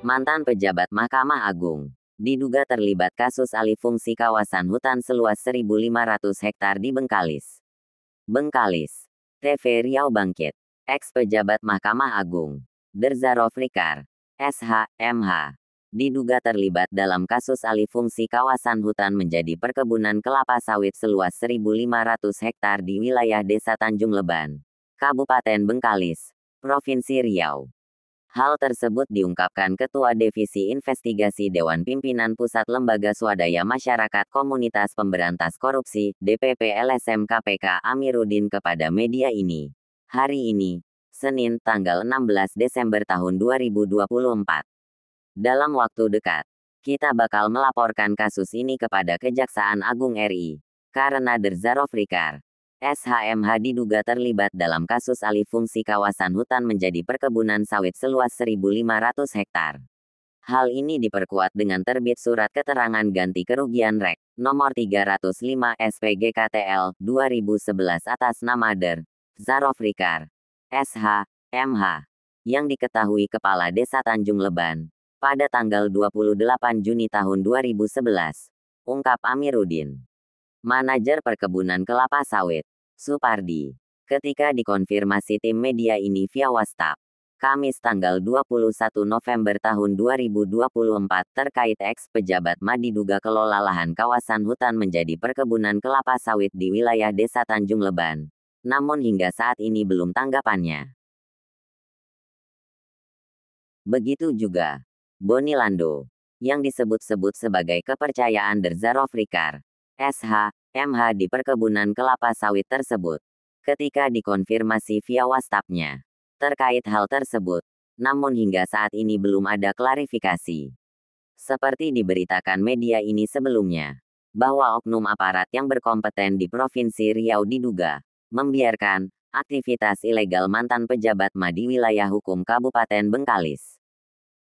Mantan pejabat Mahkamah Agung diduga terlibat kasus alih fungsi kawasan hutan seluas 1.500 hektar di Bengkalis. Bengkalis. TV Riau bangkit. Ex-pejabat Mahkamah Agung, Derzaro Frikar, SH, MH, diduga terlibat dalam kasus alih fungsi kawasan hutan menjadi perkebunan kelapa sawit seluas 1.500 hektar di wilayah Desa Tanjung Leban, Kabupaten Bengkalis, Provinsi Riau. Hal tersebut diungkapkan Ketua Divisi Investigasi Dewan Pimpinan Pusat Lembaga Swadaya Masyarakat Komunitas Pemberantas Korupsi, DPP LSM KPK Amiruddin kepada media ini. Hari ini, Senin, tanggal 16 Desember tahun 2024. Dalam waktu dekat, kita bakal melaporkan kasus ini kepada Kejaksaan Agung RI, karena Derzaro Frikar, SHMH diduga terlibat dalam kasus alih fungsi kawasan hutan menjadi perkebunan sawit seluas 1.500 hektar. Hal ini diperkuat dengan terbit Surat Keterangan Ganti Kerugian Rek. Nomor 305 SPGKTL 2011 atas nama Derzaro Frikar, SH, MH, yang diketahui Kepala Desa Tanjung Leban, pada tanggal 28 Juni tahun 2011, ungkap Amiruddin. Manajer Perkebunan Kelapa Sawit, Supardi, ketika dikonfirmasi tim media ini via WhatsApp, Kamis tanggal 21 November tahun 2024 terkait ex-pejabat MA diduga kelola lahan kawasan hutan menjadi perkebunan kelapa sawit di wilayah Desa Tanjung Leban. Namun hingga saat ini belum tanggapannya. Begitu juga Boni Lando, yang disebut-sebut sebagai kepercayaan Derzaro Frikar, SH, MH di perkebunan kelapa sawit tersebut, ketika dikonfirmasi via WhatsApp-nya terkait hal tersebut, namun hingga saat ini belum ada klarifikasi. Seperti diberitakan media ini sebelumnya, bahwa oknum aparat yang berkompeten di Provinsi Riau diduga membiarkan aktivitas ilegal mantan pejabat MA di wilayah hukum Kabupaten Bengkalis.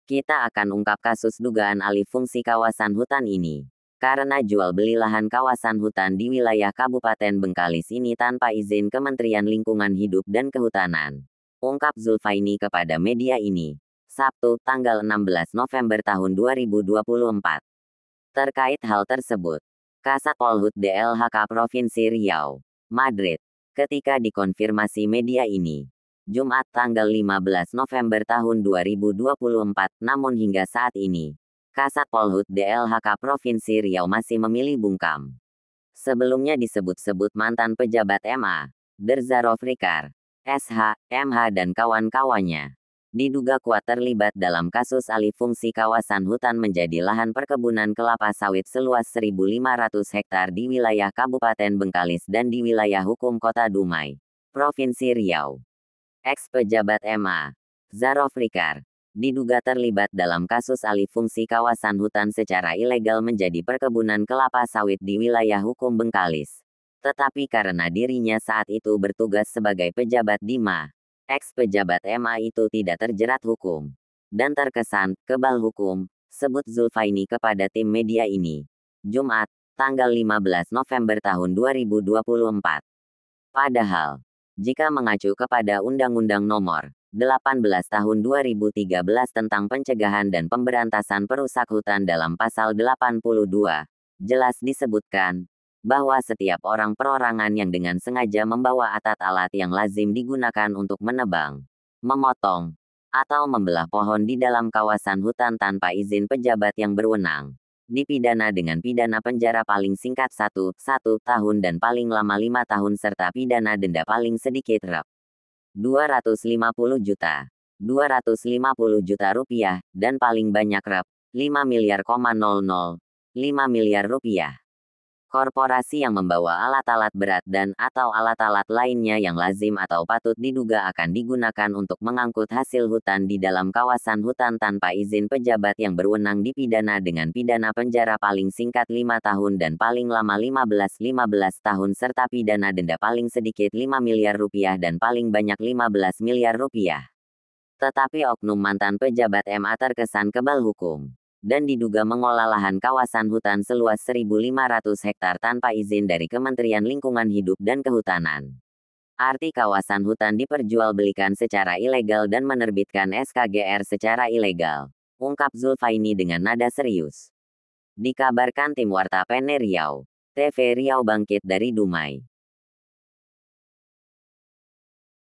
Kita akan ungkap kasus dugaan alih fungsi kawasan hutan ini, karena jual beli lahan kawasan hutan di wilayah Kabupaten Bengkalis ini tanpa izin Kementerian Lingkungan Hidup dan Kehutanan, ungkap Zulfaini kepada media ini, Sabtu, tanggal 16 November tahun 2024. Terkait hal tersebut, Kasat Polhut DLHK Provinsi Riau, Madrid, ketika dikonfirmasi media ini, Jumat tanggal 15 November tahun 2024, namun hingga saat ini, Kasat Polhut DLHK Provinsi Riau masih memilih bungkam. Sebelumnya disebut-sebut mantan pejabat MA, Derzaro Frikar, SH, MH dan kawan-kawannya, diduga kuat terlibat dalam kasus alih fungsi kawasan hutan menjadi lahan perkebunan kelapa sawit seluas 1.500 hektar di wilayah Kabupaten Bengkalis dan di wilayah hukum Kota Dumai, Provinsi Riau. Ex-pejabat MA, Derzaro Frikar, diduga terlibat dalam kasus alih fungsi kawasan hutan secara ilegal menjadi perkebunan kelapa sawit di wilayah hukum Bengkalis. Tetapi karena dirinya saat itu bertugas sebagai pejabat di MA, ex-pejabat MA itu tidak terjerat hukum, dan terkesan kebal hukum, sebut Zulfaini kepada tim media ini, Jumat, tanggal 15 November tahun 2024. Padahal, jika mengacu kepada Undang-Undang Nomor 18 Tahun 2013 tentang Pencegahan dan Pemberantasan Perusak Hutan dalam Pasal 82, jelas disebutkan bahwa setiap orang perorangan yang dengan sengaja membawa alat yang lazim digunakan untuk menebang, memotong, atau membelah pohon di dalam kawasan hutan tanpa izin pejabat yang berwenang, dipidana dengan pidana penjara paling singkat 1 tahun dan paling lama 5 tahun serta pidana denda paling sedikit Rp. 250 juta rupiah, dan paling banyak Rp. 5 miliar,005 miliar rupiah. Korporasi yang membawa alat-alat berat dan atau alat-alat lainnya yang lazim atau patut diduga akan digunakan untuk mengangkut hasil hutan di dalam kawasan hutan tanpa izin pejabat yang berwenang dipidana dengan pidana penjara paling singkat 5 tahun dan paling lama 15 tahun serta pidana denda paling sedikit 5 miliar rupiah dan paling banyak 15 miliar rupiah. Tetapi oknum mantan pejabat MA terkesan kebal hukum dan diduga mengolah lahan kawasan hutan seluas 1.500 hektar tanpa izin dari Kementerian Lingkungan Hidup dan Kehutanan. Arti kawasan hutan diperjualbelikan secara ilegal dan menerbitkan SKGR secara ilegal. ungkap Zulfaini dengan nada serius. Dikabarkan tim Warta Pene Riau, TV Riau bangkit dari Dumai.